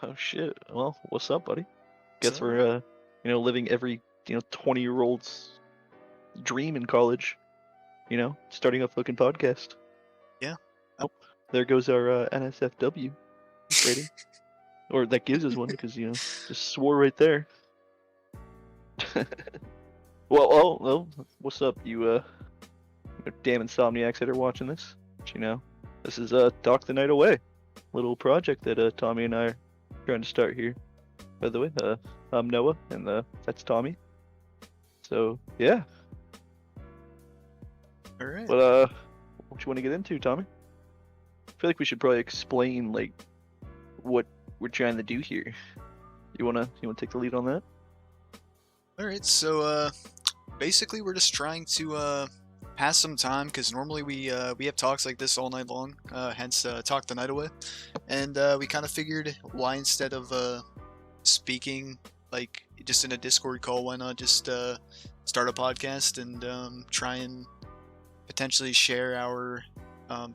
Oh shit. Well, what's up, buddy? Guess So, we're living every 20-year-old's dream in college. Starting a fucking podcast. yeah. Oh, there goes our NSFW rating, or that gives us one because just swore right there. Well, what's up, you damn insomniacs that are watching this? But, this is Talk the Night Away, little project that Tommy and I are trying to start here. By the way, I'm Noah, and that's Tommy. So yeah, All right. but what you want to get into, Tommy? I feel like we should probably explain like what we're trying to do here. You wanna take the lead on that? All right. So, basically, we're just trying to pass some time because normally we have talks like this all night long. Hence, talk the night away. And we kind of figured why instead of speaking like just in a Discord call, why not just start a podcast and try and potentially share our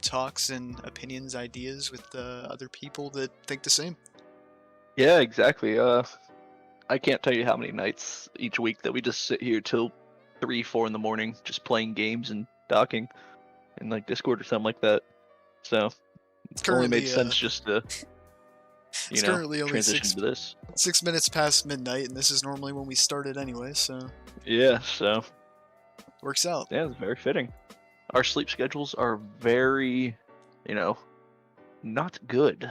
talks and opinions, ideas with other people that think the same. Yeah, exactly. I can't tell you how many nights each week that we just sit here till 3, 4 in the morning, just playing games and talking in like Discord or something like that. So It's it only made currently sense just to it's currently only transition to this. 6 minutes past midnight, and this is normally when we started anyway, so Yeah, so works out. yeah, it's very fitting. Our sleep schedules are very, not good.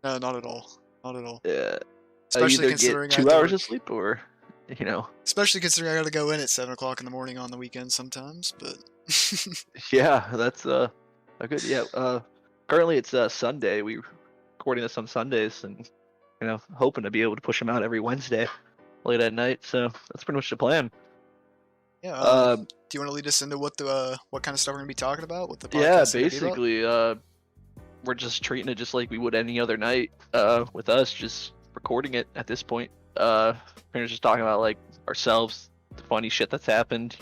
No, not at all. Not at all. Yeah, I Especially either considering get I have 2 to hours work. of sleep or, Especially considering I gotta go in at 7 o'clock in the morning on the weekend sometimes, but yeah, that's a good, yeah. Currently it's Sunday. We recording this on Sundays, and hoping to be able to push them out every Wednesday late at night. So that's pretty much the plan. yeah. Um, Do you want to lead us into what kind of stuff we're gonna be talking about? What the yeah, podcast is gonna be about? basically, we're just treating it just like we would any other night. With us just recording it at this point. We're just talking about like ourselves, the funny shit that's happened,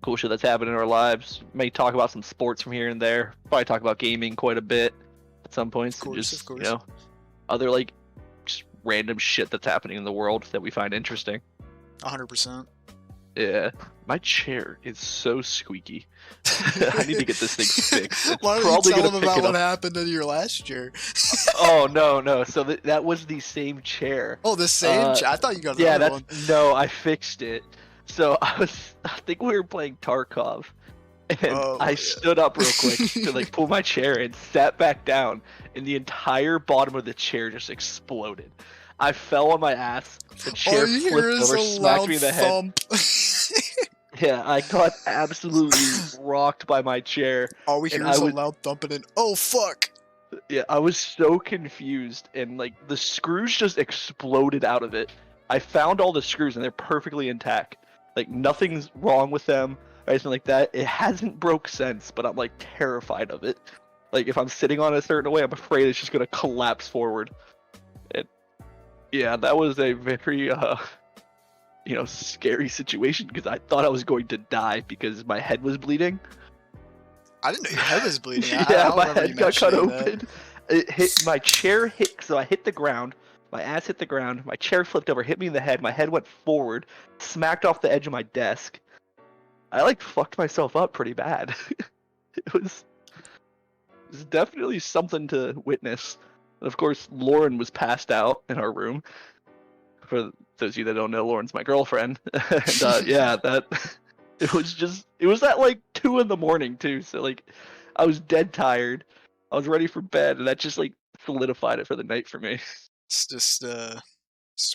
cool shit that's happened in our lives. May talk about some sports from here and there. Probably talk about gaming quite a bit at some points. Of course, Just of course. other like just random shit that's happening in the world that we find interesting. 100%. Yeah, my chair is so squeaky. I need to get this thing fixed. It's Why don't probably you tell gonna them pick about it what up. happened in your last year? Oh no. So that was the same chair. Oh, the same? I thought you got Yeah, another one. no, I fixed it. So I think we were playing Tarkov, and Oh, I yeah. stood up real quick to like pull my chair and sat back down, and the entire bottom of the chair just exploded. I fell on my ass. The chair All you hear flipped is over, a smacked loud me in the head. thump. Yeah, I got absolutely rocked by my chair. All we And hear I is a was- loud thumping and oh fuck! Yeah, I was so confused, and like the screws just exploded out of it. I found all the screws, and they're perfectly intact. Like nothing's wrong with them or anything like that. It hasn't broke since, but I'm like terrified of it. Like if I'm sitting on it a certain way, I'm afraid it's just gonna collapse forward. And yeah, that was a very scary situation because I thought I was going to die because my head was bleeding. I didn't know your head was bleeding. I Yeah, don't my remember you head got cut mentioning that. open. It hit my chair. So I hit the ground. My ass hit the ground. My chair flipped over, hit me in the head. My head went forward, smacked off the edge of my desk. I like fucked myself up pretty bad. it was definitely something to witness. And of course, Lauren was passed out in our room. For those of you that don't know, Lauren's my girlfriend. And yeah, it was at like 2 in the morning too. So like, I was dead tired. I was ready for bed, and that just like solidified it for the night for me. It's just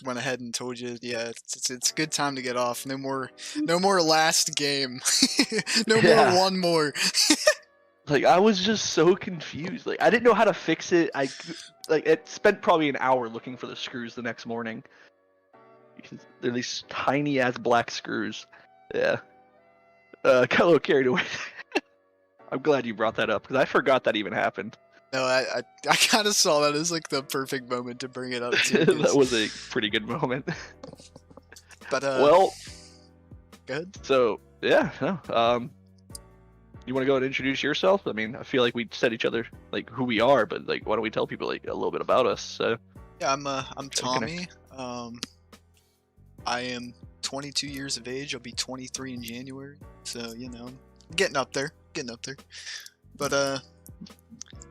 went ahead and told you, yeah, it's a good time to get off. No more last game. No Yeah. more one more. Like I was just so confused. Like I didn't know how to fix it. It spent probably an hour looking for the screws the next morning. Because they're these tiny ass black screws. Yeah. Got a little carried away. I'm glad you brought that up because I forgot that even happened. No, I kind of saw that as like the perfect moment to bring it up too. 'Cause- That was a pretty good moment. but Well, go ahead. so yeah, no. You want to go and introduce yourself? I mean, I feel like we said each other like who we are, but like, why don't we tell people like a little bit about us? So Yeah, I'm Gotta connect. Tommy. I am 22 years of age. I'll be 23 in January. So, I'm getting up there, getting up there. But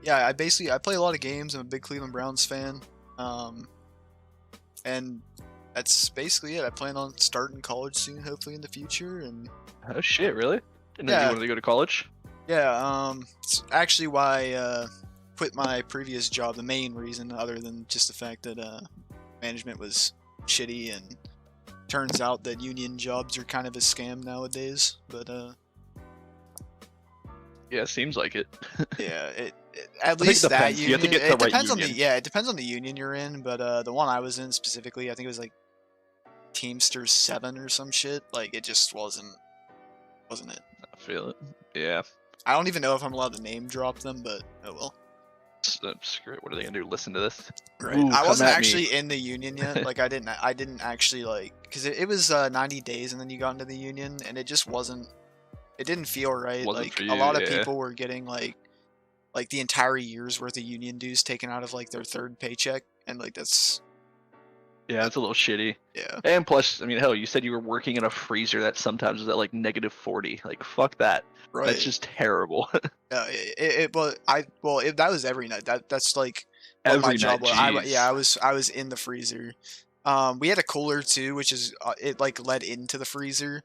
yeah, I play a lot of games. I'm a big Cleveland Browns fan. And that's basically it. I plan on starting college soon, hopefully in the future. And Oh shit, really? Didn't know you yeah, wanted to go to college. yeah. It's actually why I quit my previous job. The main reason, other than just the fact that management was shitty, and turns out that union jobs are kind of a scam nowadays. But Yeah, seems like it. yeah, at I think it least that depends. You have to union. get the It right depends on the union. it depends on the union you're in. But the one I was in specifically, I think it was like Teamsters 7 or some shit. Like it just wasn't it. I feel it. Yeah. I don't even know if I'm allowed to name drop them, but oh well. Screw it. What are they gonna do? Listen to this? Right. Ooh, I come wasn't at actually me. in the union yet. Like I didn't actually like because it was 90 days and then you got into the union and it just wasn't. It didn't feel right. Wasn't Like for a you. lot of Yeah. people were getting like the entire year's worth of union dues taken out of like their third paycheck, and like that's Yeah, it's a little shitty. yeah. And plus, I mean, hell, you said you were working in a freezer that sometimes is at like -40. Like, fuck that. That's Right. just terrible. That was every night. That's like what my Every night, job was. Yeah, jeez. I was in the freezer. We had a cooler too, which is it like led into the freezer.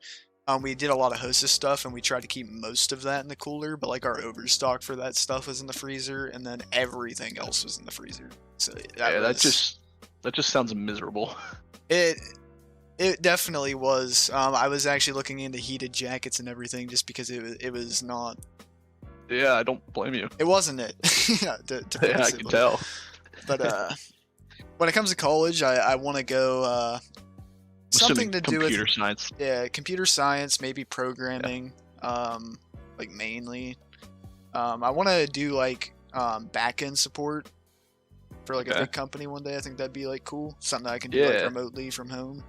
We did a lot of hostess stuff, and we tried to keep most of that in the cooler. But like our overstock for that stuff was in the freezer, and then everything else was in the freezer. So that Yeah, was that just sounds miserable. it. It definitely was. I was actually looking into heated jackets and everything just because it was not. Yeah, I don't blame you. It wasn't it. Yeah, to put Yeah, it I can simply. tell. But when it comes to college, I want to go something Assuming to do with computer science. computer science, maybe programming, like mainly. I want to do like back end support for like a Okay. big company one day. I think that'd be like cool, something that I can do like Yeah. remotely from home.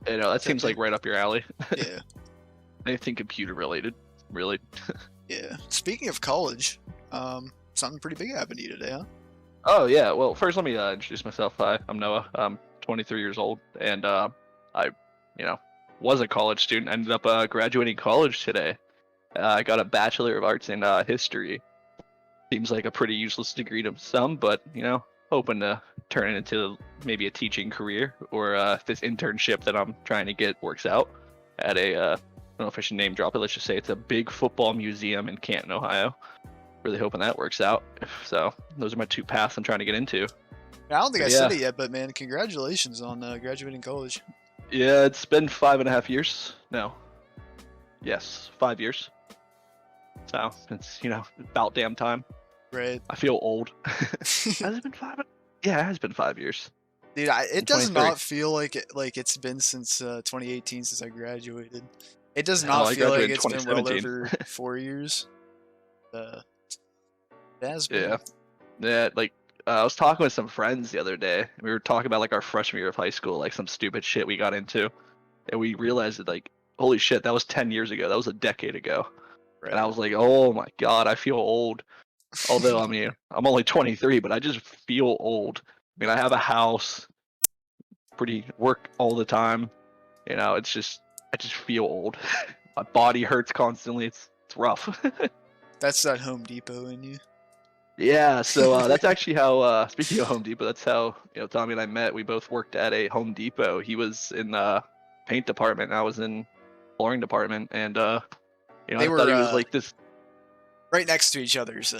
You know, that seems Okay. like right up your alley. Yeah, Anything computer related, really. yeah. Speaking of college, something pretty big happened to you today, huh? Oh yeah. Well, first let me introduce myself. Hi, I'm Noah. I'm 23 years old, and I, you know, was a college student. Ended up graduating college today. I got a Bachelor of Arts in History. Seems like a pretty useless degree to some, but hoping to turn it into maybe a teaching career, or if this internship that I'm trying to get works out at a I don't know if I should name drop it. Let's just say it's a big football museum in Canton, Ohio. Really hoping that works out. So those are my two paths I'm trying to get into. I don't think I But said yeah, it yet, but man, congratulations on graduating college. yeah, it's been 5.5 years. No, yes, 5 years. So it's about damn time. Right. I feel old. Has it been 5? Yeah, it has been 5 years. Dude, it I'm does 23. not feel like it's been since 2018 since I graduated. It does Hell, not I feel like graduated in it's been well 2017. over 4 years. Uh, it has been. Yeah, yeah. Like I was talking with some friends the other day. And we were talking about like our freshman year of high school, like some stupid shit we got into, and we realized that like, holy shit, that was 10 years ago. That was a decade ago. And I Right. was like, oh my god, I feel old. Although I mean, I'm only 23, but I just feel old. I mean, I have a house, pretty work all the time. It's just I just feel old. My body hurts constantly. It's rough. That's that Home Depot in you. Yeah, so that's actually how. Speaking of Home Depot, that's how Tommy and I met. We both worked at a Home Depot. He was in paint department, and I was in flooring department, and They I thought were he was like this. right next to each other, so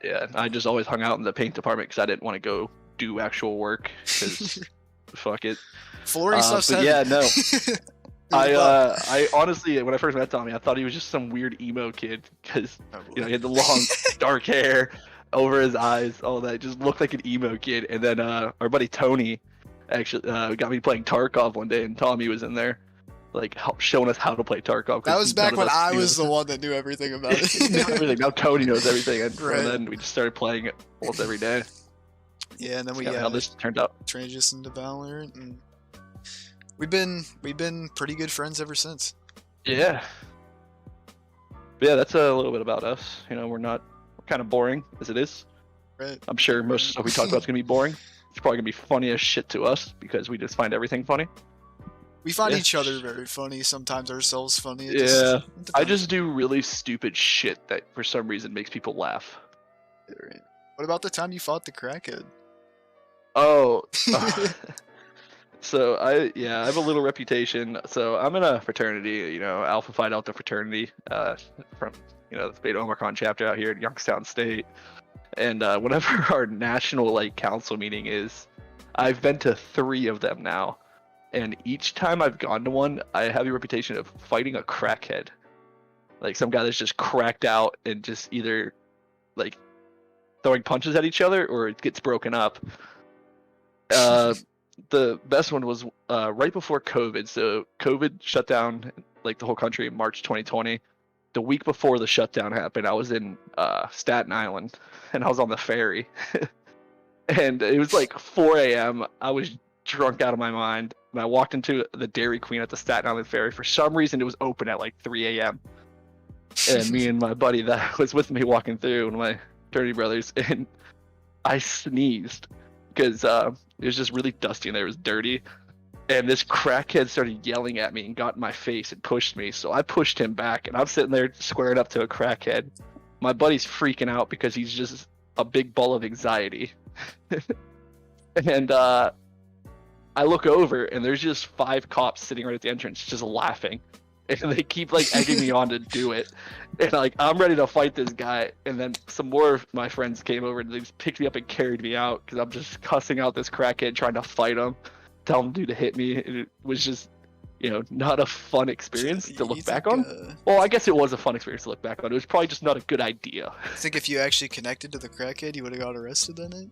Yeah, I just always hung out in the paint department because I didn't want to go do actual work because fuck it. flooring stuff's But heavy. yeah, no. Good luck. I honestly, when I first met Tommy, I thought he was just some weird emo kid because Oh, he had the long dark hair over his eyes, all that. Just looked like an emo kid. And then our buddy Tony actually got me playing Tarkov one day, and Tommy was in there, like showing us how to play Tarkov. That 'cause was none back of when us I knew was the anything. one that knew everything about He knew it. everything. Now Tony knows everything, and Right. then we just started playing it almost every day. Yeah, and then That's we kinda how this turned out. transitioned to Valorant, and we've been pretty good friends ever since. Yeah. But yeah, that's a little bit about us. We're kind of boring as it is. Right. I'm sure most of the stuff we talk about is gonna be boring. It's probably gonna be funny as shit to us because we just find everything funny. We find Yeah. each other very funny, sometimes ourselves funny. Yeah, I depends. just do really stupid shit that for some reason makes people laugh. Right. What about the time you fought the crackhead? Oh, so I have a little reputation. So I'm in a fraternity, Alpha Phi Delta fraternity, from the Beta Omicron chapter out here in Youngstown State. And whenever our national like council meeting is, I've been to 3 of them now, and each time I've gone to one, I have the reputation of fighting a crackhead, like some guy that's just cracked out and just either like throwing punches at each other or it gets broken up. The best one was right before COVID. So COVID shut down like the whole country in March 2020. The week before the shutdown happened, I was in Staten Island and I was on the ferry. And it was like 4 a.m. I was drunk out of my mind. And I walked into the Dairy Queen at the Staten Island ferry. For some reason, it was open at like 3 a.m. And me and my buddy that was with me walking through, one of my fraternity brothers, and I sneezed because it was just really dusty in there. It was dirty. And this crackhead started yelling at me and got in my face and pushed me. So I pushed him back, and I'm sitting there squaring up to a crackhead. My buddy's freaking out because he's just a big ball of anxiety. And I look over, and there's just 5 cops sitting right at the entrance just laughing. And they keep like egging me on to do it. And like I'm ready to fight this guy. And then some more of my friends came over and they just picked me up and carried me out because I'm just cussing out this crackhead trying to fight him. Tell him to hit me. And it was just, not a fun experience to look back on. Well, I guess it was a fun experience to look back on. It was probably just not a good idea. I think if you actually connected to the crackhead, you would have got arrested in it.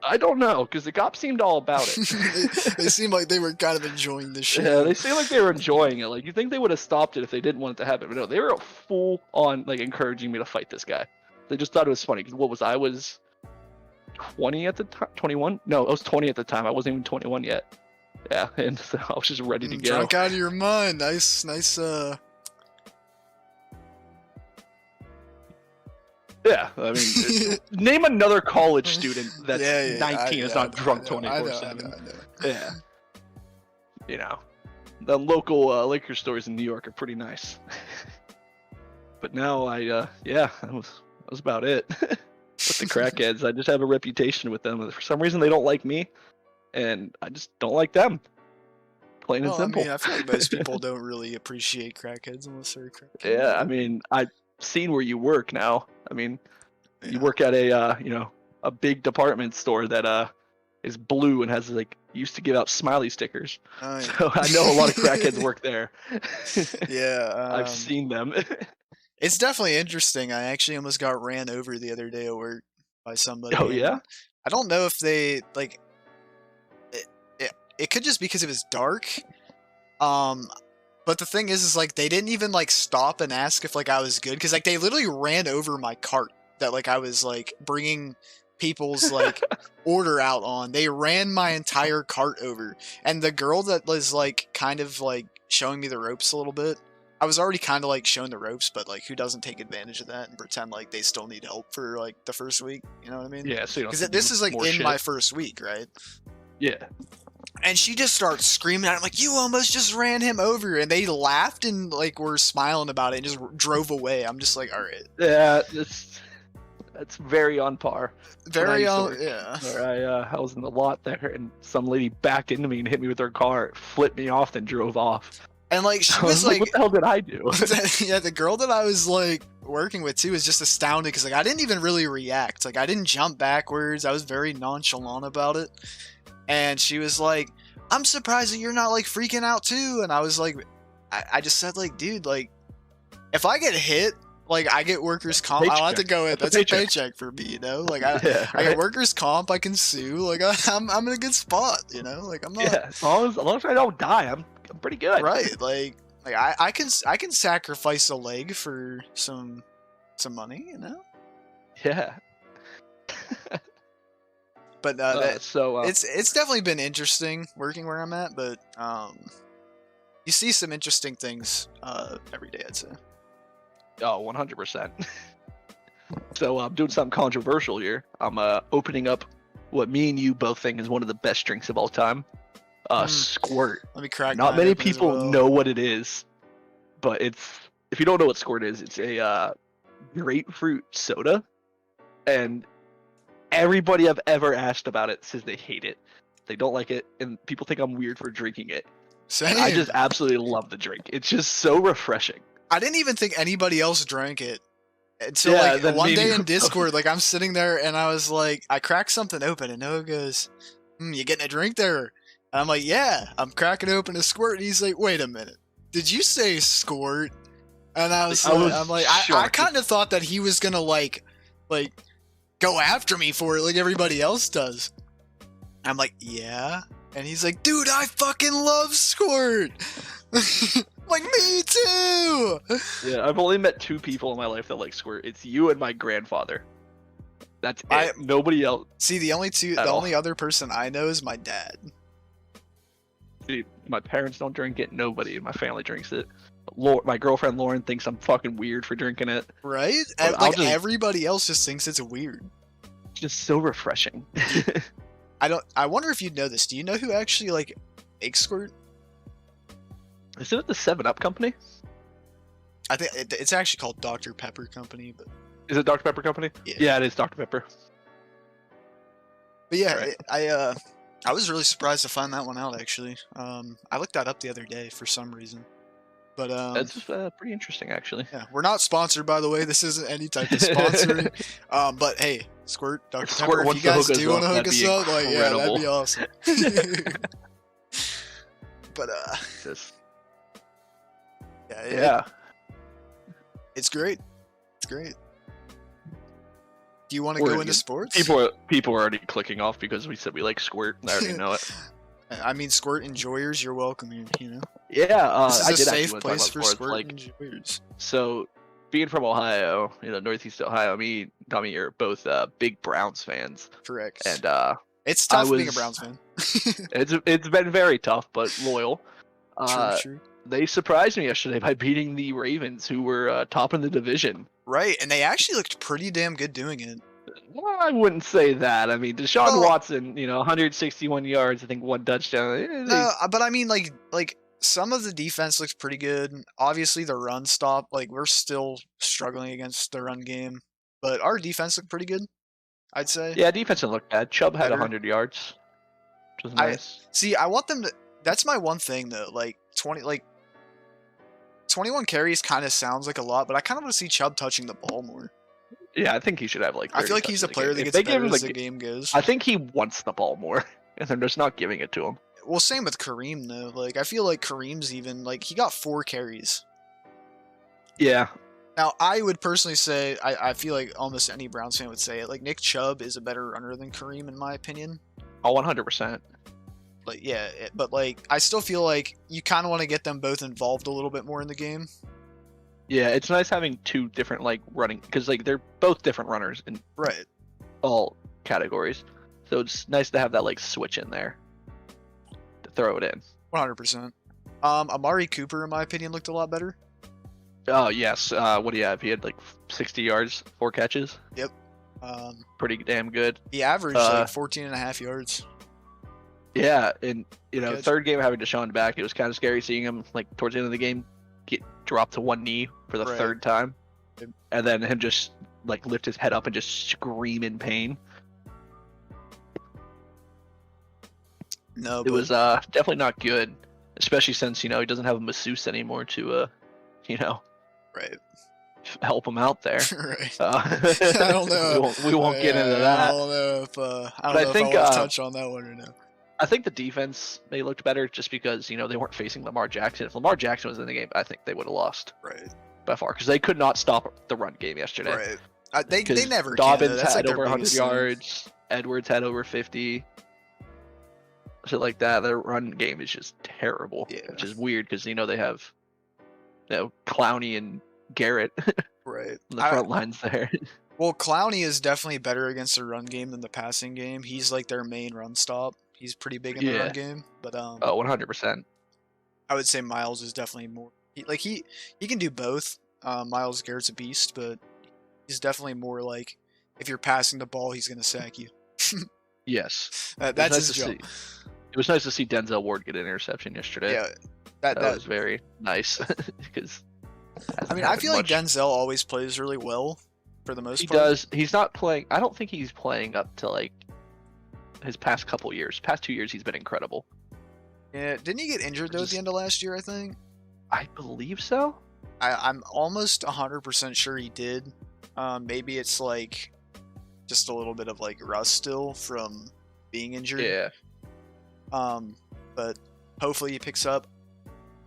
I don't know, because the cops seemed all about it. they seemed like they were kind of enjoying the show. Yeah, they seemed like they were enjoying it. Like, you think they would have stopped it if they didn't want it to happen. But no, they were full on, like, encouraging me to fight this guy. They just thought it was funny. Because I was 20 at the time? 21? No, I was 20 at the time. I wasn't even 21 yet. Yeah, and so I was just ready to go. Drunk out of your mind. Nice. Yeah, I mean, name another college student that's 19 is not drunk 24/7. Yeah. The local liquor stores in New York are pretty nice. But now that was about it. With the crackheads, I just have a reputation with them. For some reason, they don't like me, and I just don't like them. Plain and simple. I mean, I feel like most people don't really appreciate crackheads unless they're crackheads. Yeah, I mean, I've seen where you work now. I mean, you work at a a big department store that is blue and has like used to give out smiley stickers. Oh, yeah. So I know a lot of crackheads work there. Yeah, I've seen them. It's definitely interesting. I actually almost got ran over the other day at work by somebody. Oh yeah? I don't know if they like. It could just be because it was dark. But the thing is like they didn't even like stop and ask if like I was good because like they literally ran over my cart that like I was like bringing people's like order out on. They ran my entire cart over, and the girl that was like kind of like showing me the ropes a little bit. I was already kind of like shown the ropes, but like who doesn't take advantage of that and pretend like they still need help for like the first week? You know what I mean? Yeah. So because this is like in my first week, right? Yeah. And she just starts screaming at him like, "You almost just ran him over!" And they laughed and like were smiling about it and just drove away. I'm just like, all right. Yeah, that's very on par. Very on, yeah. Where I was in the lot there, and some lady backed into me and hit me with her car, flipped me off, then drove off. And like she was like, "What the hell did I do?" Yeah, the girl that I was like working with too was just astounded because like I didn't even really react. Like I didn't jump backwards. I was very nonchalant about it. And she was like, "I'm surprised that you're not like freaking out too." And I was like, I just said like, dude, like if I get hit, like I get workers comp. I'll have to go in. That's a paycheck for me, you know. Like I get workers comp. I can sue. Like I'm in a good spot, you know. Like I'm not. Yeah, as long as I don't die, I'm pretty good. Right. Like I can sacrifice a leg for some money, you know. Yeah. But it's definitely been interesting working where I'm at, but you see some interesting things every day, I'd say. Oh, 100%. So I'm doing something controversial here. I'm opening up what me and you both think is one of the best drinks of all time. Squirt. Let me crack Not mine many open as people well. know what it is, but if you don't know what Squirt is, it's a grapefruit soda, and everybody I've ever asked about it says they hate it. They don't like it, and people think I'm weird for drinking it. Same. And I just absolutely love the drink. It's just so refreshing. I didn't even think anybody else drank it. Until Yeah, like then one maybe day in Discord, like I'm sitting there and I was like, I cracked something open and Noah goes, you getting a drink there? And I'm like, yeah, I'm cracking open a squirt. And he's like, wait a minute, did you say squirt? And I was like, I shocked. kind of thought that he was gonna like go after me for it like everybody else does. I'm like, yeah. And he's like, dude, I fucking love squirt. Like, me too. Yeah, I've only met 2 people in my life that like Squirt. It's you and my grandfather. That's it. Nobody else. See, the only other person I know is my dad. Dude, my parents don't drink it. Nobody in my family drinks it. My girlfriend Lauren thinks I'm fucking weird for drinking it. Right? But Like everybody else just thinks it's weird. It's just so refreshing. I wonder if you'd know this. Do you know who actually like makes squirt? Isn't it the 7-Up company? I think it's actually called Dr. Pepper Company, but Is it Dr. Pepper Company? Yeah, it is Dr. Pepper. But yeah, Right. I was really surprised to find that one out actually. I looked that up the other day for some reason. But That's pretty interesting actually. Yeah, we're not sponsored by the way. This isn't any type of sponsoring. But hey, Squirt, Dr. Pepper, if you guys do want to hook us up, like yeah, that'd be awesome. But yeah. It's great. It's great. Do you want to go into sports? People are already clicking off because we said we like Squirt. I already know it. I mean, Squirt enjoyers, you're welcome. You know. Yeah, this is I a did safe place for sports. Squirt enjoyers. So, being from Ohio, Northeast Ohio, me and Tommy are both big Browns fans. Correct. And it's tough being a Browns fan. it's been very tough, but loyal. True. They surprised me yesterday by beating the Ravens, who were top in the division. Right, and they actually looked pretty damn good doing it. Well, I wouldn't say that. I mean, Deshaun Watson, 161 yards, I think 1 touchdown. No, but I mean, like some of the defense looks pretty good. Obviously, the run stop, like we're still struggling against the run game, but our defense looked pretty good. I'd say. Yeah, defense didn't look bad. Chubb had 100 yards, which was nice. I want them to. That's my one thing though. Like 21 carries kind of sounds like a lot, but I kind of want to see Chubb touching the ball more. Yeah, I think he should have like. I feel like he's a player that gets better as the game goes. I think he wants the ball more, and they're just not giving it to him. Well, same with Kareem though. Like I feel like Kareem's even like he got 4 carries. Yeah. Now I would personally say I feel like almost any Browns fan would say it. Like Nick Chubb is a better runner than Kareem in my opinion. Oh, 100%. Like yeah, but like I still feel like you kind of want to get them both involved a little bit more in the game. Yeah, it's nice having 2 different like running because like they're both different runners in all categories. So it's nice to have that like switch in there to throw it in. 100%. Amari Cooper, in my opinion, looked a lot better. Oh yes. What do you have? He had like 60 yards, 4 catches. Yep. Pretty damn good. He averaged like 14.5 yards. Yeah, and third game having Deshaun back, it was kind of scary seeing him like towards the end of the game get dropped to one knee for the 3rd time, and then him just like lift his head up and just scream in pain. No, it was definitely not good, especially since he doesn't have a masseuse anymore to help him out there. Right. I don't know. we won't get into that. I don't know if I want to touch on that one or no. I think the defense they looked better just because they weren't facing Lamar Jackson. If Lamar Jackson was in the game, I think they would have lost. Right. By far, because they could not stop the run game yesterday. Right. They never. Dobbins That's had like over 100 yards. Edwards had over 50. Shit like that. Their run game is just terrible. Yeah. Which is weird because they have Clowney and Garrett. Right. On the front lines there. Well, Clowney is definitely better against the run game than the passing game. He's like their main run stop. He's pretty big in the run game, but 100%. I would say Miles is definitely more. He can do both. Miles Garrett's a beast, but he's definitely more like if you're passing the ball, he's gonna sack you. Yes. That's nice his to job. see. It was nice to see Denzel Ward get an interception yesterday. Yeah, That was very nice because I hasn't mean, I happened feel like much. Denzel always plays really well for the most He part. does. He's not playing. I don't think he's playing up to like his past couple years. Past 2 years, he's been incredible. Yeah, didn't he get injured though at the end of last year? I think. I believe so. I'm almost 100% sure he did. Maybe it's like just a little bit of like rust still from being injured. Yeah. But hopefully he picks up.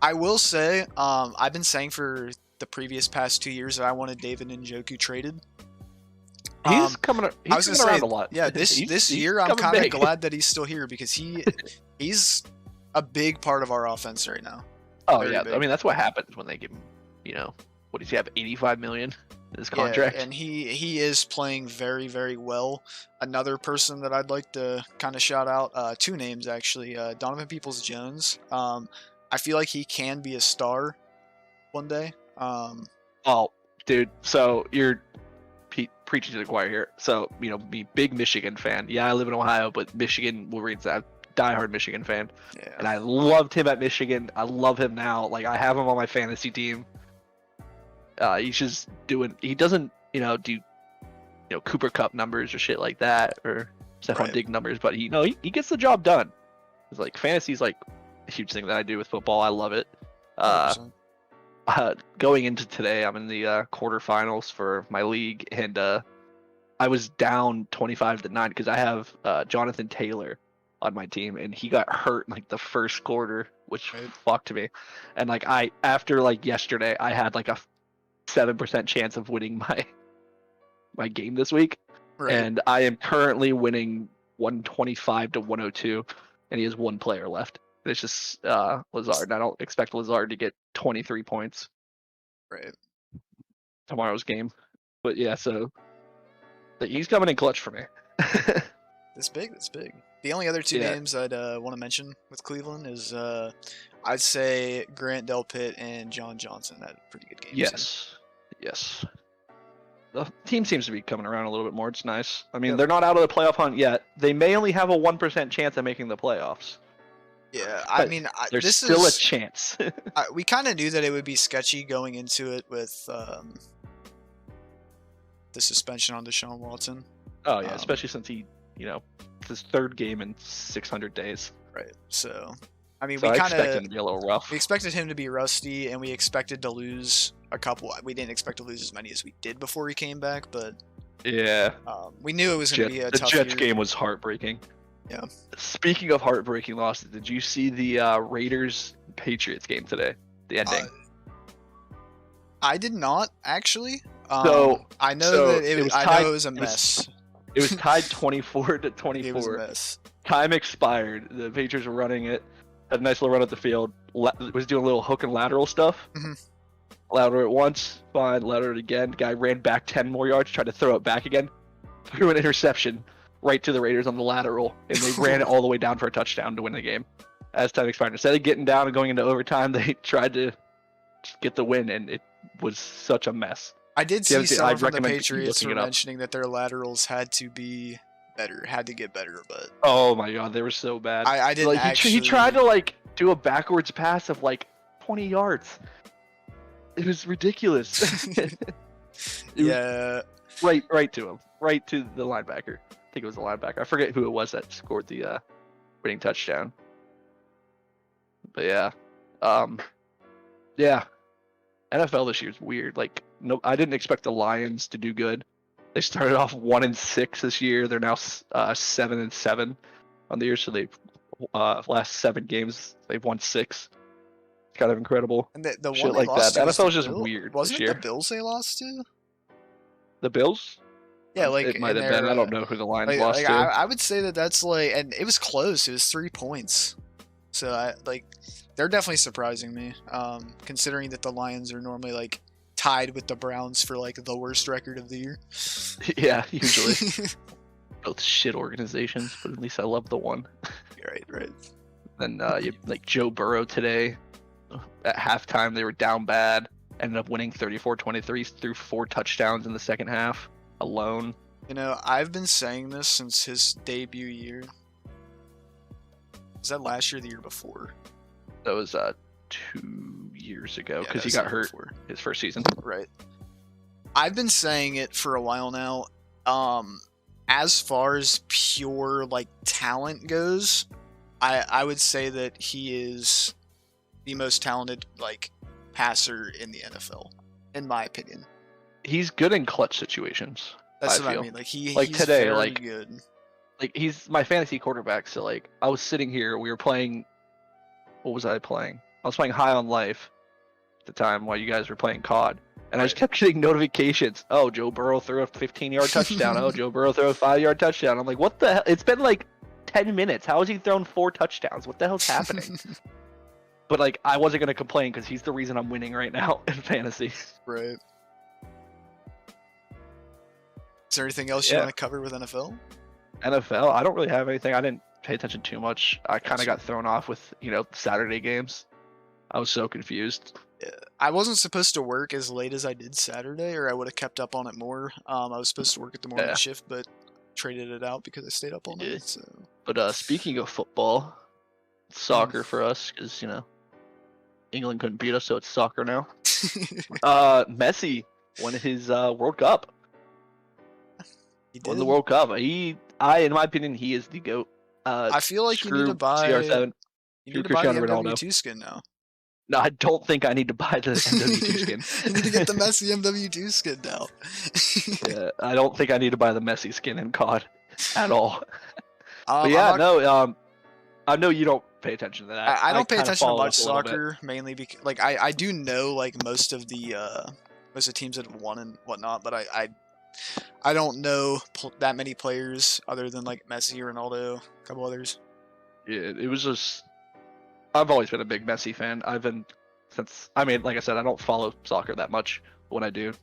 I will say, I've been saying for the previous past 2 years that I wanted David Njoku traded. He's coming. I was He's gonna coming say, around a lot. yeah, this year I'm coming kind of big. glad that he's still here because he's a big part of our offense right now. Oh Very yeah, big. I mean that's what happens when they give him, what does he have, 85 million in his contract? Yeah, and he is playing very, very well. Another person that I'd like to kind of shout out, two names actually, Donovan Peoples-Jones. I feel like he can be a star one day. Oh, dude, so you're preaching to the choir here. So me, big Michigan fan. Yeah, I live in Ohio, but Michigan Wolverines. I'm a diehard Michigan fan, Yeah. and I loved him at Michigan. I love him now. Like I have him on my fantasy team. He's just doing. He doesn't, do Cooper Cup numbers or shit like that, or Stephon Right. Diggs numbers, but he gets the job done. It's like fantasy's like a huge thing that I do with football. I love it. 100%. Going into today, I'm in the quarterfinals for my league, and I was down 25-9 because I have Jonathan Taylor on my team, and he got hurt in like the first quarter, which Right. fucked me. And like after like yesterday, I had like a 7% chance of winning my game this week, Right. and I am currently winning 125-102, and he has one player left. It's just Lazard, and I don't expect Lazard to get 23 points Right. tomorrow's game. But yeah, so he's coming in clutch for me. That's big. That's big. The only other two Yeah. names I'd want to mention with Cleveland is I'd say Grant Delpit and John Johnson had pretty good games. Yes. The team seems to be coming around a little bit more. It's nice. I mean, Yep. they're not out of the playoff hunt yet. They may only have a 1% chance of making the playoffs. Yeah, I But mean, There's this still a is chance. we kind of knew that it would be sketchy going into it with the suspension on Deshaun Watson. Oh yeah, Um, especially since he, it's his third game in 600 days. Right. So, I mean, So we I kind expect him of to be a little rough. we expected him to be rusty, and we expected to lose a couple. We didn't expect to lose as many as we did before he came back, but Yeah. we knew it was going to be a The tough Jets year. game was heartbreaking. Yeah. Speaking of heartbreaking losses, did you see the Raiders Patriots game today? The ending. I did not actually. So- I know so that it was I tied- know it was a it was- mess. It was tied 24 to It was a 24. mess. Time expired. The Patriots were running it. Had a nice little run at the field. Was doing a little hook and lateral stuff. Mhm. Lateral it once, fine. Lateral it again. Guy ran back 10 more yards, tried to throw it back again. Threw an interception right to the Raiders on the lateral, and they ran it all the way down for a touchdown to win the game. As time expired, instead of getting down and going into overtime, they tried to get the win, and it was such a mess. I did Yeah, see I'd someone from the recommend Patriots looking were it up. mentioning that their laterals had to be better, had to get better, but Oh my god, they were so bad. I didn't Like he actually. tried to like do a backwards pass of like 20 yards. It was ridiculous. It was Yeah, right to him, right to the linebacker. I think it was the linebacker. I forget who it was that scored the winning touchdown. But yeah. NFL this year is weird. Like, no, I didn't expect the Lions to do good. They started off 1-6 this year. They're now 7-7 on the year. So they've last 7 games they've won 6. It's kind of incredible. and the Shit one they like lost that. to was NFL the is just Bill- weird Wasn't this it year. the Bills they lost to? The Bills? Yeah, like it might in have been. their, I don't know who the Lions Like, lost like, to. I would say that that's like, and it was close. It was 3 points. So they're definitely surprising me, considering that the Lions are normally like tied with the Browns for like the worst record of the year. Yeah, usually both shit organizations, but at least I love the one. Right. Then you like Joe Burrow today. At halftime, they were down bad. Ended up winning 34-23 through 4 touchdowns in the second half alone. You know, I've been saying this since his debut year. Was that last year or the year before? That was 2 years ago Yeah, because he that's got the year hurt before. his first season. Right. I've been saying it for a while now. As far as pure like talent goes, I would say that he is the most talented like passer in the NFL, in my opinion. He's good in clutch situations. That's I what feel. I mean. Like he's Today, very good. he's my fantasy quarterback. So like, I was sitting here, we were playing. What was I playing? I was playing High on Life at the time while you guys were playing COD, and I just Right. kept getting notifications. Oh, Joe Burrow threw a 15-yard touchdown. Oh, Joe Burrow threw a 5-yard touchdown. I'm like, what the hell? It's been like 10 minutes. How has he thrown 4 touchdowns? What the hell's happening? But like, I wasn't gonna complain because he's the reason I'm winning right now in fantasy. Right. Is there anything else you want to cover with NFL? NFL, I don't really have anything. I didn't pay attention too much. I kind of Gotcha. got thrown off with, Saturday games. I was so confused. I wasn't supposed to work as late as I did Saturday, or I would have kept up on it more. I was supposed to work at the morning Yeah. shift, but traded it out because I stayed up all night. Yeah. So. But speaking of football, soccer for us, because, England couldn't beat us, so it's soccer now. Messi won his World Cup. He did. Won the World Cup. In my opinion, he is the GOAT. I feel like you need to buy. CR7. You need to buy the Cristiano Ronaldo. MW2 skin now. No, I don't think I need to buy the MW2 skin. You need to get the Messi MW2 skin now. Yeah, I don't think I need to buy the Messi skin in COD at all. But yeah, no, I know you don't pay attention to that. I don't pay attention to much follow up a little soccer, mainly because like I do know like most of the teams that have won and whatnot, but I don't know that many players other than like Messi, Ronaldo, a couple others. Yeah, it was just. I've always been a big Messi fan. I've been like I said, I don't follow soccer that much. But when I do,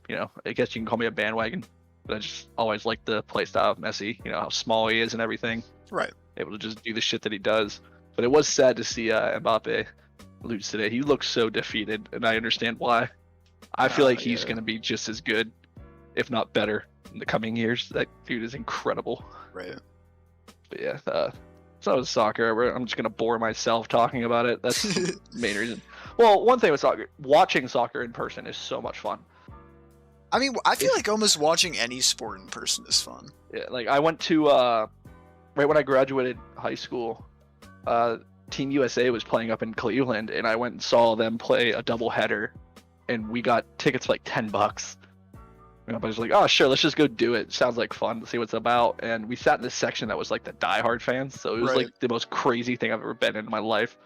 I guess you can call me a bandwagon. But I just always like the play style of Messi. How small he is and everything. Right. Able to just do the shit that he does. But it was sad to see Mbappe lose today. He looks so defeated, and I understand why. I feel like he's going to be just as good, if not better, in the coming years. That dude is incredible. Right. But yeah, so is soccer. I'm just going to bore myself talking about it. That's the main reason. Well, one thing with soccer, watching soccer in person is so much fun. I mean, I feel like almost watching any sport in person is fun. Yeah, like I went to, right when I graduated high school, Team USA was playing up in Cleveland, and I went and saw them play a doubleheader, and we got tickets for like $10. I was like, oh sure, let's just go do it. Sounds like fun to see what's about. And we sat in this section that was like the diehard fans, so it was like the most crazy thing I've ever been in my life.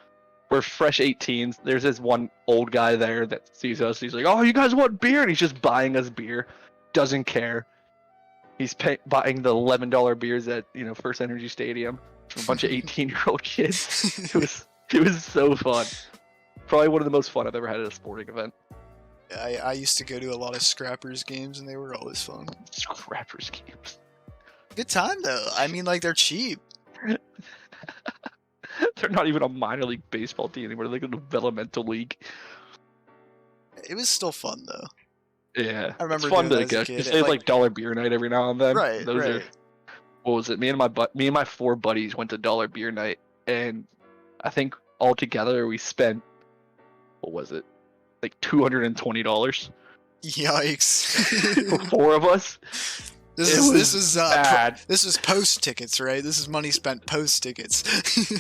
We're fresh 18s. There's this one old guy there that sees us. He's like, oh, you guys want beer? And he's just buying us beer. Doesn't care. He's buying the $11 beers at First Energy Stadium from a bunch of 18-year-old kids. It was so fun. Probably one of the most fun I've ever had at a sporting event. I used to go to a lot of Scrappers games, and they were always fun. Scrappers games. Good time though. I mean, like they're cheap. They're not even a minor league baseball team anymore. They're like a developmental league. It was still fun though. Yeah, I remember it's fun doing to that as a go. kid. They have like dollar beer night every now and then. Right. Right. What was it? Me and my 4 buddies went to dollar beer night, and I think altogether we spent, what was it, like $220. Yikes! For 4 of us. This is bad. This is post tickets, right? This is money spent post tickets.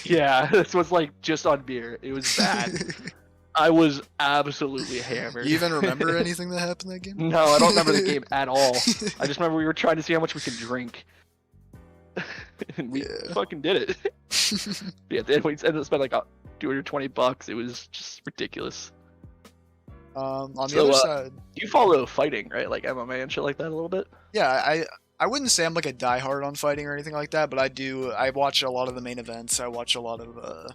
Yeah, this was like just on beer. It was bad. I was absolutely hammered. You even remember anything that happened that game? No, I don't remember the game at all. I just remember we were trying to see how much we could drink. And we fucking did it. Yeah, then we ended up spending like $220. It was just ridiculous. On the other side, you follow fighting, right? Like MMA and shit like that a little bit? Yeah, I wouldn't say I'm like a diehard on fighting or anything like that, but I watch a lot of the main events. I watch a lot of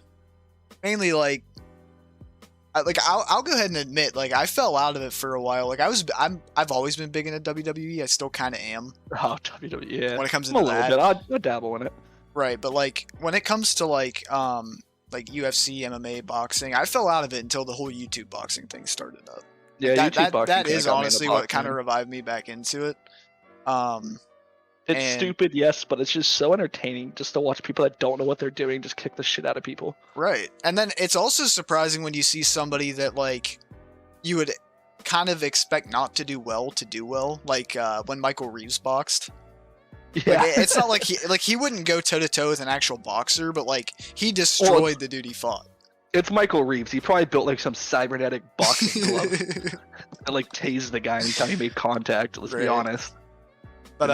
mainly like I'll go ahead and admit, like I fell out of it for a while. Like I've always been big into WWE. I still kind of am. Oh, WWE. Yeah. When it comes to that, that, I dabble in it. Right, but like when it comes to like UFC, MMA, boxing, I fell out of it until the whole YouTube boxing thing started up. Yeah, YouTube boxing. That is honestly what kind of revived me back into it. It's And stupid, yes, but it's just so entertaining just to watch people that don't know what they're doing just kick the shit out of people. right. And then it's also surprising when you see somebody that like you would kind of expect not to do well, like when Michael Reeves boxed. Yeah. Like it's not like he wouldn't go toe to toe with an actual boxer, but like he destroyed the dude he fought. It's Michael Reeves. He probably built like some cybernetic boxing glove and like tased the guy anytime he made contact. Let's be Right. honest. But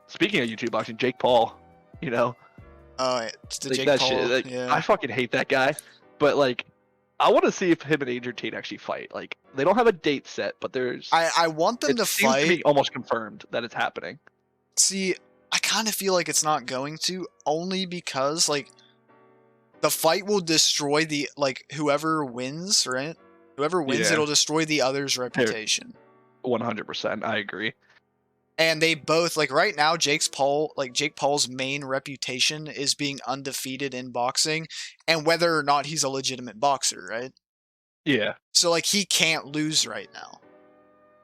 Speaking of YouTube boxing, Jake Paul, you know, it's the like Jake that Paul. shit. Like, Yeah. I fucking hate that guy. But like, I want to see if him and Adrian Tate actually fight. Like, they don't have a date set, but there's. I want them it to seems fight. to be almost confirmed that it's happening. See, I kind of feel like it's not going to, only because like the fight will destroy the like whoever wins, right? Whoever wins, Yeah. it'll destroy the other's reputation. 100%, I agree. And they both like right now, Jake Paul's main reputation is being undefeated in boxing, and whether or not he's a legitimate boxer, right? Yeah. So like he can't lose right now.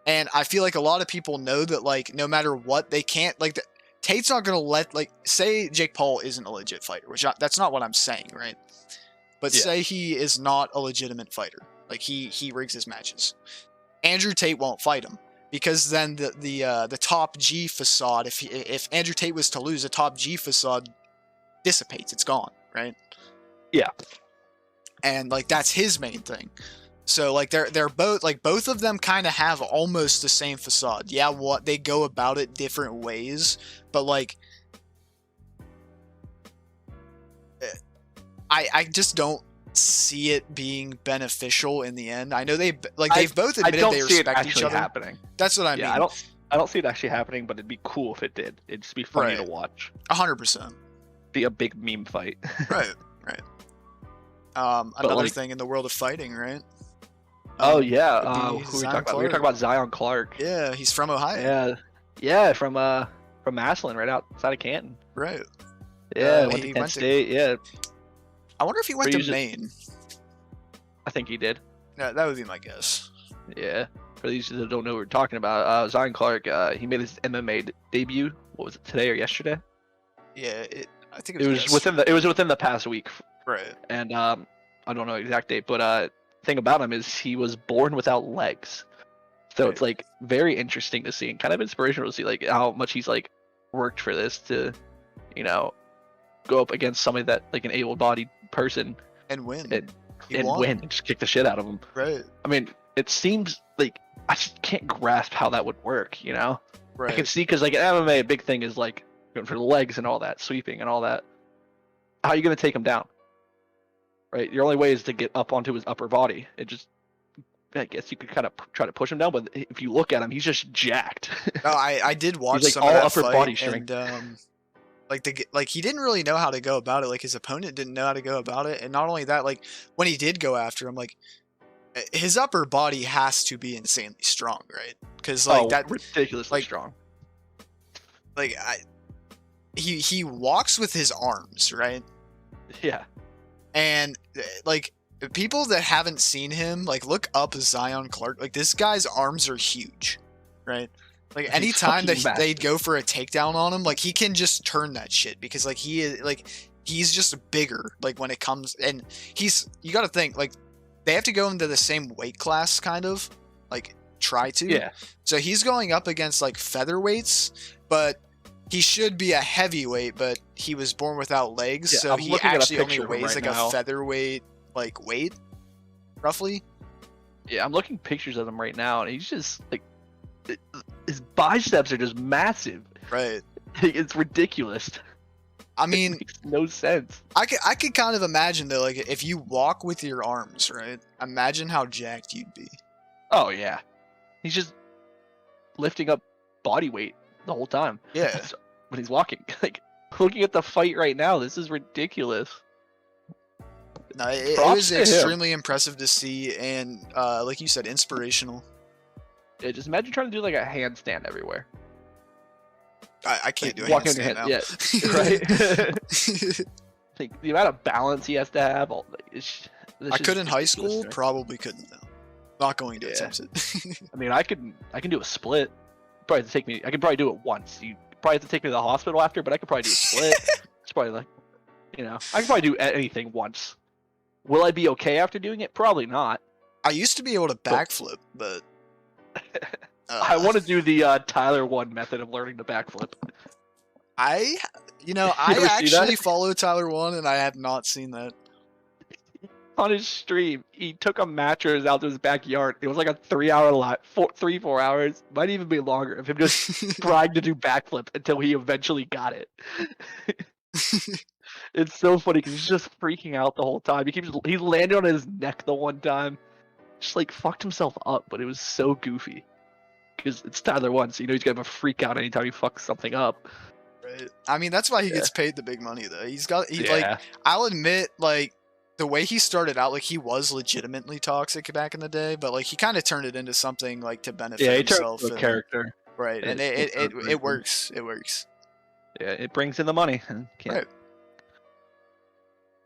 And I feel like a lot of people know that like no matter what, they can't like Tate's not gonna let like say Jake Paul isn't a legit fighter, which that's not what I'm saying, right? But Yeah. say he is not a legitimate fighter, like he rigs his matches. Andrew Tate won't fight him because then the top G facade, if Andrew Tate was to lose, the top G facade dissipates, it's gone, right? Yeah. And like that's his main thing. So like they're both like both of them kind of have almost the same facade. Yeah, what they go about it different ways, but like I just don't see it being beneficial in the end. I know they've both I admitted don't they see it respect each actually other. happening. That's what I mean. I don't see it actually happening, but it'd be cool if it did. It'd just be funny Right. to watch. 100%. Be a big meme fight. Right. Another like- thing in the world of fighting, right? Oh would yeah. be Who were we Zion talking about? We were Clark. talking about Zion Clark. Yeah, he's from Ohio. Yeah, from Massillon, right outside of Canton. Right. Yeah, went he to Kent went to- State. Yeah, I wonder if he went Pretty to usually- Maine. I think he did. That would be my guess. Yeah. For these that don't know what we're talking about, Zion Clark, he made his MMA debut. What was it, today or yesterday? Yeah, I think It was within the past week, right. and I don't know the exact date, but thing about him is he was born without legs, so it's like very interesting to see and kind of inspirational to see like how much he's like worked for this to, you know, go up against somebody that like an able-bodied person And win. He and won. win and just kick the shit out of him. Right. I mean, it seems like I just can't grasp how that would work, you know? Right. I can see because like in MMA, a big thing is like going for the legs and all that, sweeping and all that. How are you going to take him down? Right? Your only way is to get up onto his upper body. It just, I guess you could kind of try to push him down, but if you look at him, he's just jacked. No, I did watch like some all of that upper fight, body strength. and like he didn't really know how to go about it. Like his opponent didn't know how to go about it, and not only that, like when he did go after him, like his upper body has to be insanely strong, right? Because like that ridiculously like- strong. like he walks with his arms, right? Yeah. And like people that haven't seen him, like look up Zion Clark. Like this guy's arms are huge, right? Like He's anytime that fucking massive. they'd go for a takedown on him, like he can just turn that shit because like he is like he's just bigger. Like when it comes, and you got to think like they have to go into the same weight class, kind of like try to. Yeah. So he's going up against like featherweights, but he should be a heavyweight, but he was born without legs, Yeah, so I'm he looking at a actually only picture of him weighs right like now. a featherweight like weight, roughly. Yeah, I'm looking pictures of him right now, and he's just like, his biceps are just massive. Right. It's ridiculous. I It mean, makes no sense. I could kind of imagine though, like if you walk with your arms, right? Imagine how jacked you'd be. Oh yeah, he's just lifting up body weight the whole time. Yeah. So- when he's walking. Like looking at the fight right now, this is ridiculous. No, it Props was to him. extremely impressive to see, and like you said, inspirational. Yeah, just imagine trying to do like a handstand everywhere. I can't Like, do a walking on your handstand now. right? Like the amount of balance he has to have. I could in high school, probably couldn't though. Not going to Yeah. attempt it. I mean, I can do a split. Probably take me. I can probably do it once. You probably have to take me to the hospital after, but I could probably do a split. It's probably like, I could probably do anything once. Will I be okay after doing it? Probably not. I used to be able to backflip, but I want to do the Tyler 1 method of learning to backflip. I ever see actually that? follow Tyler 1, and I have not seen that. On his stream, he took a mattress out to his backyard. It was like a 3-hour live, 4 hours, might even be longer, of him just trying to do backflip until he eventually got it. It's so funny because he's just freaking out the whole time. He landed on his neck the one time, just like fucked himself up, but it was so goofy. Because it's Tyler 1, so he's gonna freak out anytime he fucks something up. Right. I mean, that's why he gets paid the big money, though. Like, I'll admit, like, the way he started out, like, he was legitimately toxic back in the day, but like he kind of turned it into something like to benefit himself. Turned into a character. Right, and it works. It works. Yeah, it brings in the money. Right.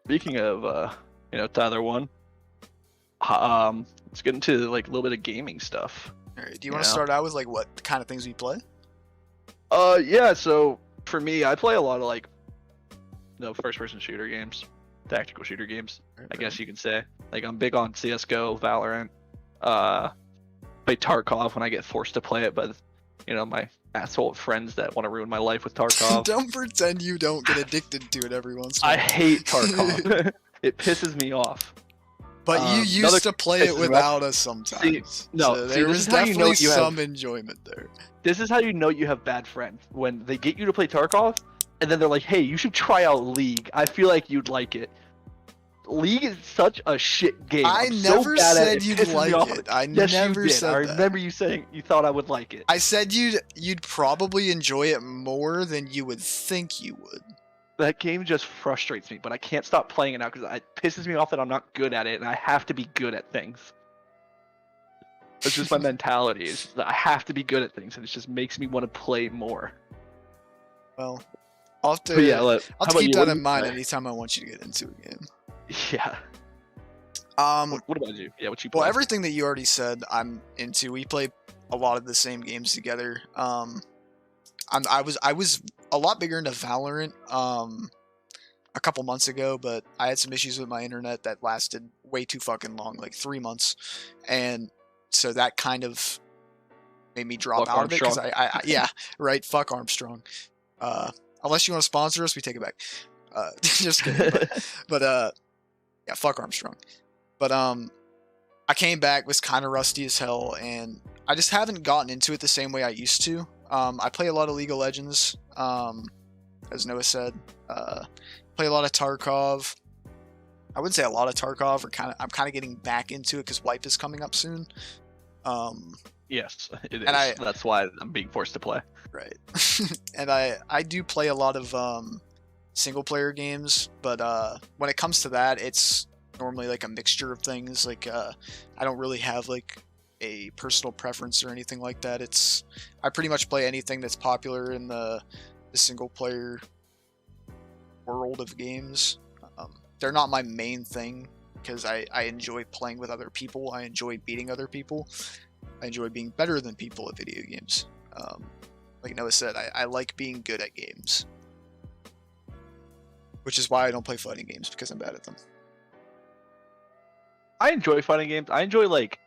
Speaking of, Tyler 1, let's get into like a little bit of gaming stuff. All right. Do you want to start out with like what kind of things we play? Yeah. So for me, I play a lot of like, first-person shooter games, tactical shooter games. I guess you can say. Like I'm big on CS:GO, Valorant. Play Tarkov when I get forced to play it, but my asshole friends that want to ruin my life with Tarkov. Don't pretend you don't get addicted to it every once in a I while. hate Tarkov. It pisses me off. But you used to play it without us sometimes. There was definitely some enjoyment there. This is how you know you have bad friends. When they get you to play Tarkov, and then they're like, hey, you should try out League. I feel like you'd like it. League is such a shit game. I never said you'd like it. I never said that. I remember you saying you thought I would like it. I said you'd probably enjoy it more than you would think you would. That game just frustrates me, but I can't stop playing it now because it pisses me off that I'm not good at it, and I have to be good at things. It's just my mentality. It's just that I have to be good at things, and it just makes me want to play more. Well, I'll have to, I'll keep that in mind play? Anytime I want you to get into a game. Yeah. What about you? Yeah, what you play? Well, everything that you already said, I'm into. We play a lot of the same games together. I was a lot bigger into Valorant a couple months ago, but I had some issues with my internet that lasted way too fucking long, like 3 months, and so that kind of made me drop out of it. Because right. Fuck Armstrong. Unless you want to sponsor us, we take it back. Just kidding. But yeah, fuck Armstrong. But I came back, was kind of rusty as hell, and I just haven't gotten into it the same way I used to. I play a lot of League of Legends, as Noah said. Play a lot of Tarkov. I wouldn't say a lot of Tarkov, I'm kind of getting back into it because Wipe is coming up soon. Yes, it is. That's why I'm being forced to play. Right. And I do play a lot of single player games, but when it comes to that, it's normally like a mixture of things. Like I don't really have like a personal preference or anything like that. I pretty much play anything that's popular in the single player world of games. They're not my main thing because I enjoy playing with other people. I enjoy beating other people. I enjoy being better than people at video games. Like Noah said, I like being good at games, which is why I don't play fighting games, because I'm bad at them. I enjoy fighting games. I don't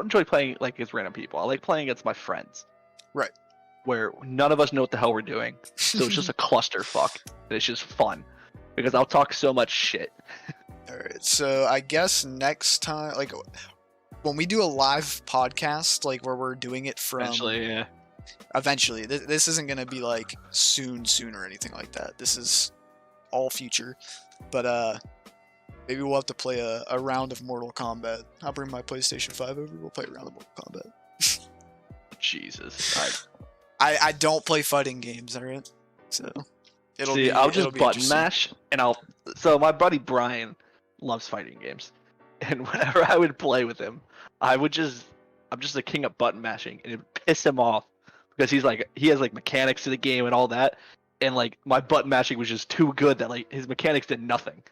enjoy playing like against random people. I like playing against my friends. Right. Where none of us know what the hell we're doing. So it's just a clusterfuck. And it's just fun. Because I'll talk so much shit. Alright, so I guess next time, like, when we do a live podcast, like, where we're doing it from... Eventually, yeah. Eventually. This isn't going to be, like, soon or anything like that. This is all future. But, maybe we'll have to play a round of Mortal Kombat. I'll bring my PlayStation 5 over. We'll play a round of Mortal Kombat. Jesus. I don't play fighting games, alright? So I'll just button mash, and so my buddy Brian loves fighting games. And whenever I would play with him, I'm just the king of button mashing, and it would piss him off because he has like mechanics to the game and all that, and like my button mashing was just too good that like his mechanics did nothing.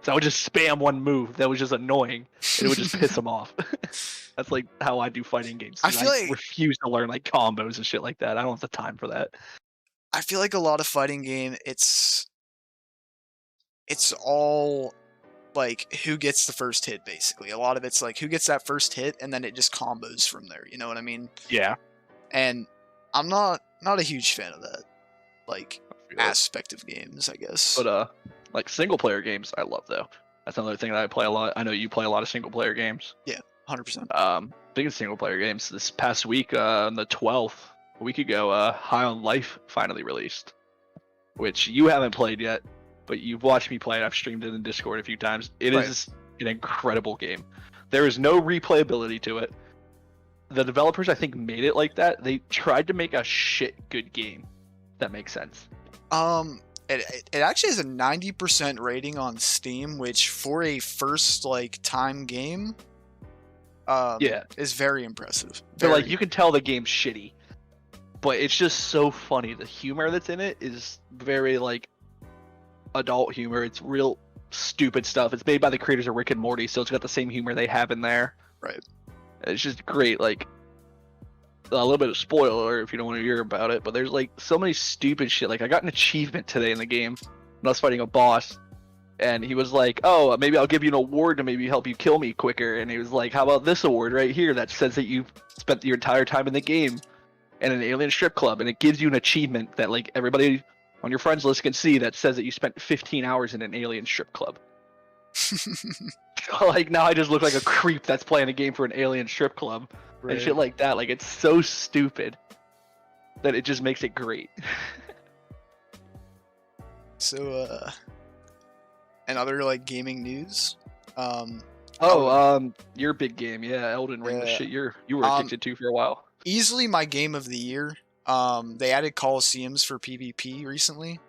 So I would just spam one move that was just annoying, and it would just piss them off. That's like how I do fighting games. I 'Cause feel I like refuse to learn like combos and shit like that. I don't have the time for that. a lot of fighting game, it's all like who gets the first hit basically. A lot of it's like who gets that first hit and then it just combos from there, you know what I mean? Yeah. And I'm not a huge fan of that like I feel it. aspect of games, I guess. But like single player games, I love though. That's another thing that I play a lot. I know you play a lot of single player games. Yeah, 100%. Biggest single player games this past week, on the 12th, a week ago, High on Life finally released, which you haven't played yet, but you've watched me play it. I've streamed it in Discord a few times. It Right. is an incredible game. There is no replayability to it. The developers, I think, made it like that. They tried to make a shit good game. That makes sense. It actually has a 90% rating on Steam, which for a first like time game, Yeah. is very impressive. But like Very. you can tell the game's shitty, but it's just so funny. The humor that's in it is very like adult humor. It's real stupid stuff. It's made by the creators of Rick and Morty, so it's got the same humor they have in there. Right. It's just great. Like a little bit of spoiler if you don't want to hear about it, but there's like so many stupid shit. Like I got an achievement today in the game when I was fighting a boss, and he was like, "Oh, maybe I'll give you an award to maybe help you kill me quicker." And he was like, "How about this award right here that says that you've spent your entire time in the game in an alien strip club, and it gives you an achievement that like everybody on your friends list can see that says that you spent 15 hours in an alien strip club." Like now I just look like a creep that's playing a game for an alien strip club and shit like that. Like it's so stupid that it just makes it great. So, and other like gaming news. Your big game, yeah, Elden Ring, the Yeah. shit you were addicted to for a while. Easily my game of the year. They added Colosseums for PvP recently,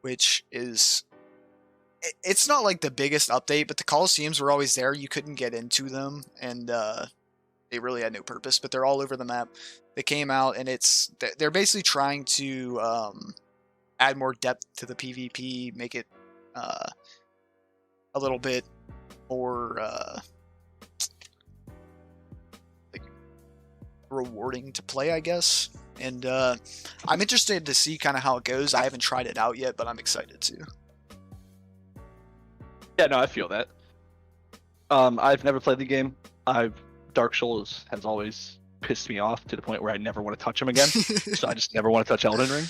which is it's not like the biggest update, but the Colosseums were always there. You couldn't get into them, and they really had no purpose. But they're all over the map. They came out, and they're basically trying to add more depth to the PvP, make it a little bit more like rewarding to play, I guess. And I'm interested to see kind of how it goes. I haven't tried it out yet, but I'm excited to. Yeah, no, I feel that. I've never played the game. Dark Souls has always pissed me off to the point where I never want to touch them again. So I just never want to touch Elden Ring.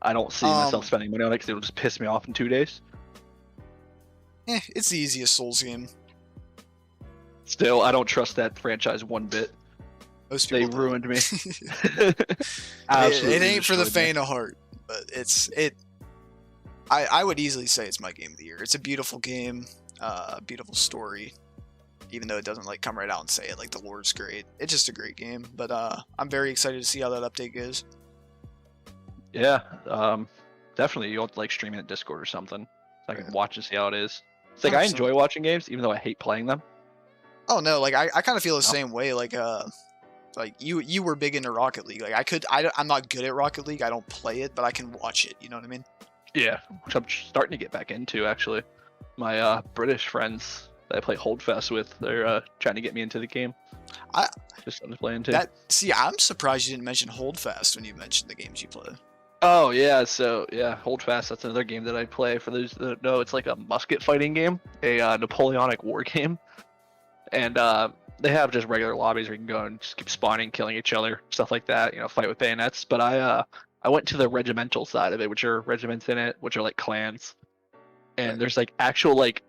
I don't see myself spending money on it because it'll just piss me off in 2 days. It's the easiest Souls game. Still, I don't trust that franchise one bit. Most They people don't. ruined me. It ain't for the faint of heart, but I would easily say it's my game of the year. It's a beautiful game, beautiful story. Even though it doesn't like come right out and say it, like the lore's great. It's just a great game. But I'm very excited to see how that update goes. Yeah, definitely. You'll have to like stream it in Discord or something. So I can watch and see how it is. It's like I 100%. enjoy watching games, even though I hate playing them. Oh no, like I kind of feel the same way. Like you were big into Rocket League. Like I'm not good at Rocket League. I don't play it, but I can watch it. You know what I mean? Yeah, which I'm starting to get back into actually. My British friends that I play Holdfast with, they're trying to get me into the game. Just starting to play into. See, I'm surprised you didn't mention Holdfast when you mentioned the games you play. Oh yeah, so yeah, Holdfast. That's another game that I play. For those that know, it's like a musket fighting game, a Napoleonic war game, and they have just regular lobbies where you can go and just keep spawning, killing each other, stuff like that. You know, fight with bayonets. But I went to the regimental side of it, which are regiments in it, which are like clans, and there's like actual like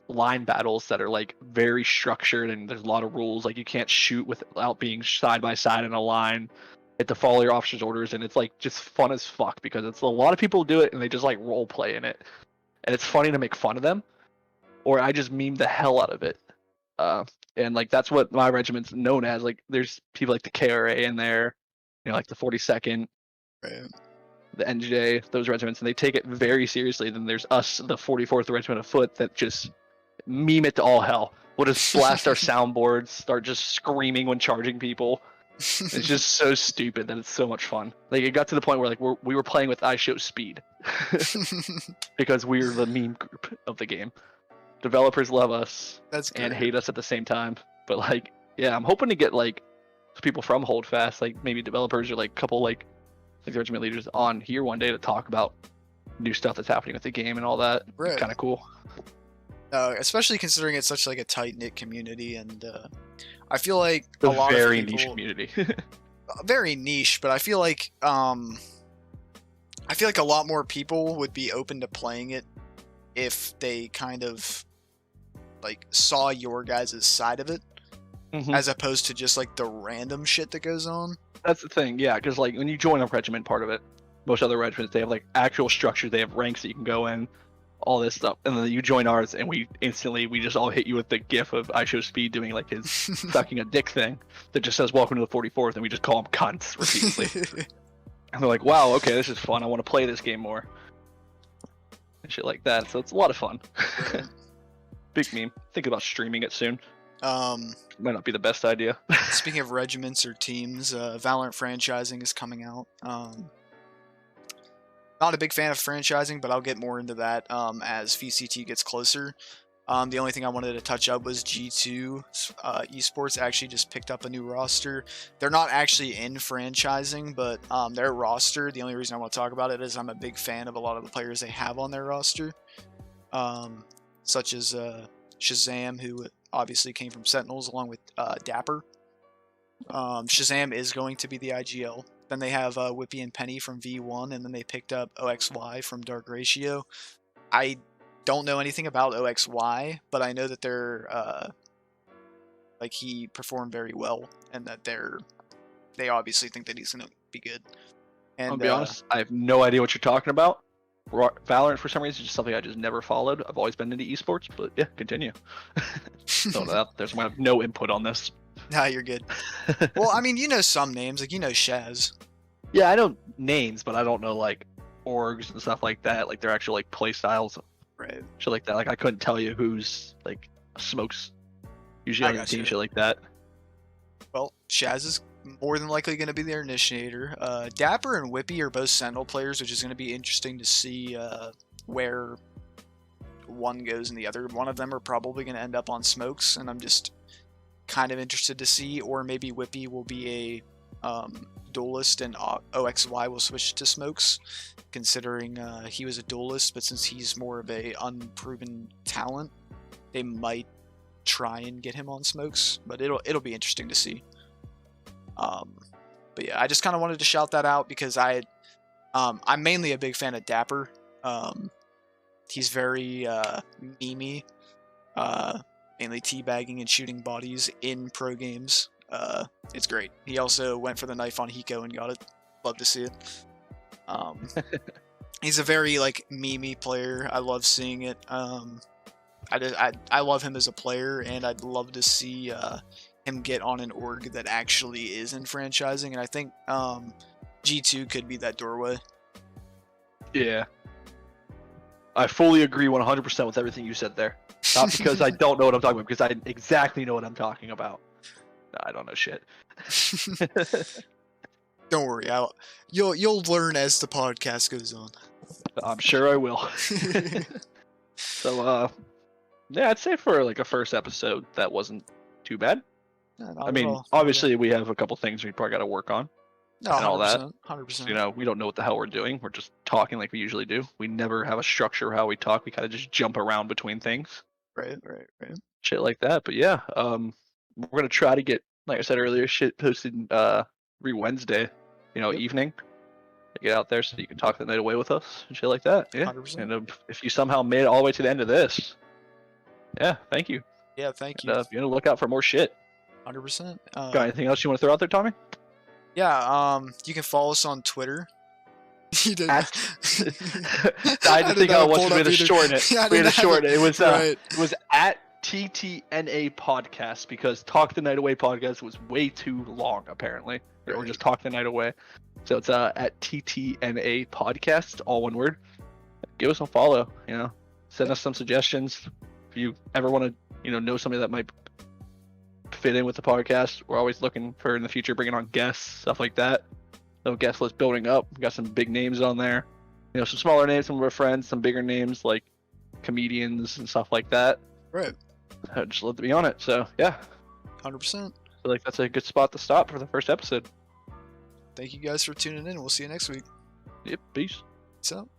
line battles that are like very structured, and there's a lot of rules. Like you can't shoot without being side by side in a line. You have to follow your officer's orders, and it's like just fun as fuck because it's a lot of people do it and they just like role play in it, and it's funny to make fun of them, or I just meme the hell out of it. And like that's what my regiment's known as. Like there's people like the KRA in there, you know, like the 42nd, Right. the NJ, those regiments, and they take it very seriously. Then there's us, the 44th Regiment of Foot, that just meme it to all hell. We'll just blast our soundboards, start just screaming when charging people. It's just so stupid that it's so much fun. Like it got to the point where like we were playing with iShow speed because we're the meme group of the game. Developers love us That's and great. hate us at the same time. But like, yeah, I'm hoping to get like people from Holdfast, like maybe developers or like a couple like the Regiment leaders on here one day to talk about new stuff that's happening with the game and all that. Right. Kind of cool. Especially considering it's such like a tight knit community, and I feel like A a lot very of people, niche community. very niche, but I feel like a lot more people would be open to playing it if they kind of like saw your guys' side of it, as opposed to just like the random shit that goes on. That's the thing, yeah, because like when you join a regiment, part of it, most other regiments they have like actual structure, they have ranks that you can go in, all this stuff, and then you join ours, and we just all hit you with the gif of iShow Speed doing like his sucking a dick thing that just says "Welcome to the 44th," and we just call him cunts repeatedly. And they're like, "Wow, okay, this is fun. I want to play this game more," and shit like that. So it's a lot of fun. Big meme. Think about streaming it soon. Might not be the best idea. Speaking of regiments or teams, Valorant franchising is coming out. Not a big fan of franchising, but I'll get more into that as VCT gets closer. The only thing I wanted to touch up was G2 Esports actually just picked up a new roster. They're not actually in franchising, but their roster, the only reason I want to talk about it is I'm a big fan of a lot of the players they have on their roster, such as Shazam, who obviously came from Sentinels, along with Dapper. Shazam is going to be the IGL. Then they have Whippy and Penny from V1, and then they picked up OXY from Dark Ratio. I don't know anything about OXY, but I know that they're like he performed very well, and that they obviously think that he's going to be good. And I'll be honest, I have no idea what you're talking about. Valorant for some reason is just something I just never followed. I've always been into esports, but yeah, continue. So there's I have no input on this. Nah, you're good. Well, I mean, you know some names, like you know Shaz. Yeah, I know names, but I don't know like orgs and stuff like that, like their actual like play styles, Right. shit like that. Like I couldn't tell you who's like Smokes usually on the team, shit like that. Well, Shaz is more than likely going to be their initiator. Dapper and Whippy are both Sentinel players, which is going to be interesting to see where one goes and the other. One of them are probably going to end up on Smokes, and I'm just kind of interested to see, or maybe Whippy will be a duelist and OXY will switch to Smokes, considering he was a duelist, but since he's more of a unproven talent, they might try and get him on Smokes, but it'll be interesting to see. But yeah, I just kind of wanted to shout that out because I'm mainly a big fan of Dapper. He's very memey, mainly teabagging and shooting bodies in pro games. It's great. He also went for the knife on Hiko and got it. Love to see it. He's a very like memey player. I love seeing it. I love him as a player, and I'd love to see him get on an org that actually is in franchising, and I think G2 could be that doorway. Yeah. I fully agree 100% with everything you said there. Not because I don't know what I'm talking about, because I exactly know what I'm talking about. I don't know shit. Don't worry, you'll learn as the podcast goes on. I'm sure I will. So, yeah, I'd say for like a first episode, that wasn't too bad. No, I mean, obviously we have a couple things we probably got to work on. No, and all that. 100%. You know, we don't know what the hell we're doing. We're just talking like we usually do. We never have a structure how we talk. We kind of just jump around between things. Right. Shit like that. But yeah, we're gonna try to get, like I said earlier, shit posted every Wednesday, evening. To get out there so you can talk the night away with us and shit like that. Yeah. 100%. And if you somehow made it all the way to the end of this, yeah, thank you. Yeah, thank And, you. be on the lookout for more shit. 100%. Got anything else you want to throw out there, Tommy? Yeah, you can follow us on Twitter. You didn't. I had to think how much we had to shorten it. We had to shorten it. It was right. It was at TTNA podcast because Talk the Night Away podcast was way too long apparently. Right. Or just Talk the Night Away. So it's at TTNA podcast, all one word. Give us a follow. Send us some suggestions if you ever want to know somebody that might fit in with the podcast. We're always looking for in the future bringing on guests, stuff like that. So guest list building up. We got some big names on there. You know, some smaller names, some of our friends, some bigger names like comedians and stuff like that. Right. I'd just love to be on it. So yeah, 100%. I feel like that's a good spot to stop for the first episode. Thank you guys for tuning in. We'll see you next week. Yep, peace. Peace out.